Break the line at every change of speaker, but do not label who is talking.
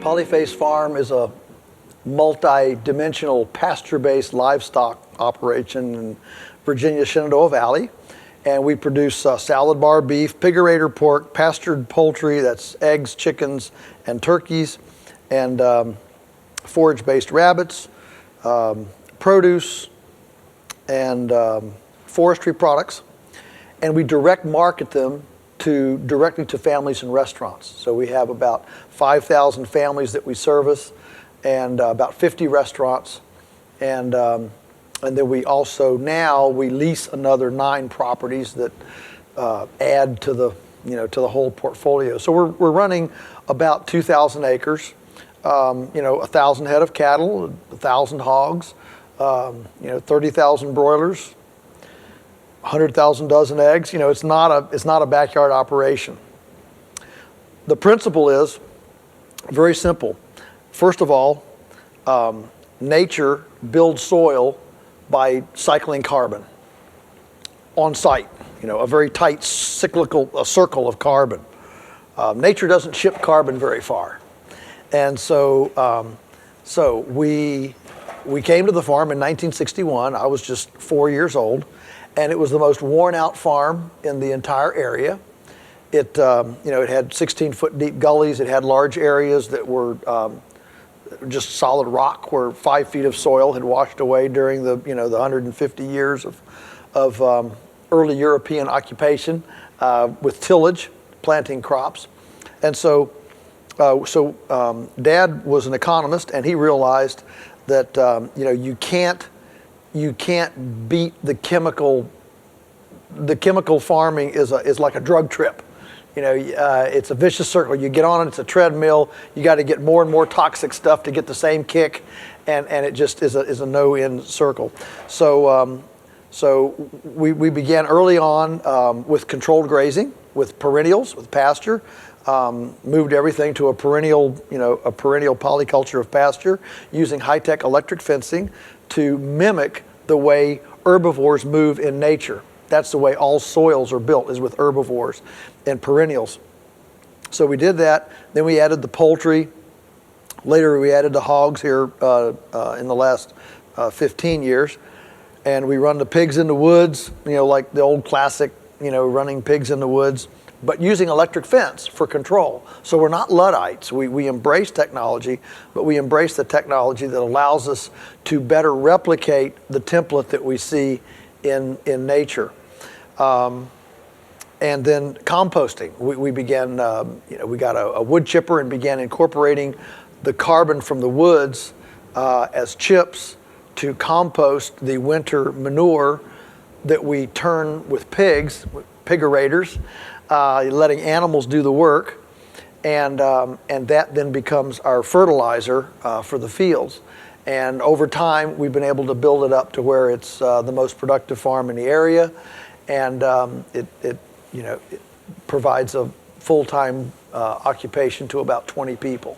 Polyface Farm is a multi-dimensional pasture-based livestock operation in Virginia's Shenandoah Valley. And we produce salad bar beef, pigurator pork, pastured poultry, that's eggs, chickens, and turkeys, and forage-based rabbits, produce, and forestry products. And we direct market them directly to families and restaurants. So we have about 5,000 families that we service, and about 50 restaurants, and then we also we lease another 9 properties that add to the whole portfolio. So we're running about 2,000 acres, 1,000 head of cattle, 1,000 hogs, 30,000 broilers, 100,000 dozen eggs. It's not a backyard operation. The principle is very simple. First of all, nature builds soil by cycling carbon on site. A very tight cyclical circle of carbon. Nature doesn't ship carbon very far, and so we came to the farm in 1961. I was just 4 years old. And it was the most worn out farm in the entire area. It had 16-foot deep gullies. It had large areas that were just solid rock, where 5 feet of soil had washed away during the 150 years of early European occupation with tillage, planting crops. And so Dad was an economist, and he realized that you can't beat the chemical. The chemical farming is like a drug trip. It's a vicious circle. You get on it, it's a treadmill. You got to get more and more toxic stuff to get the same kick, and it just is a no-end circle. So we began early on with controlled grazing, with perennials, with pasture. Moved everything to a perennial polyculture of pasture, using high-tech electric fencing to mimic the way herbivores move in nature. That's the way all soils are built, is with herbivores and perennials. So we did that. Then we added the poultry. Later we added the hogs here in the last 15 years. And we run the pigs in the woods, like the old classic, running pigs in the woods, but using electric fence for control. So we're not Luddites. We embrace technology, but we embrace the technology that allows us to better replicate the template that we see in nature. And then composting. We began, we got a wood chipper and began incorporating the carbon from the woods as chips to compost the winter manure that we turn with pigs, pigurators, letting animals do the work, and that then becomes our fertilizer for the fields. And over time, we've been able to build it up to where it's the most productive farm in the area, and it provides a full-time occupation to about 20 people.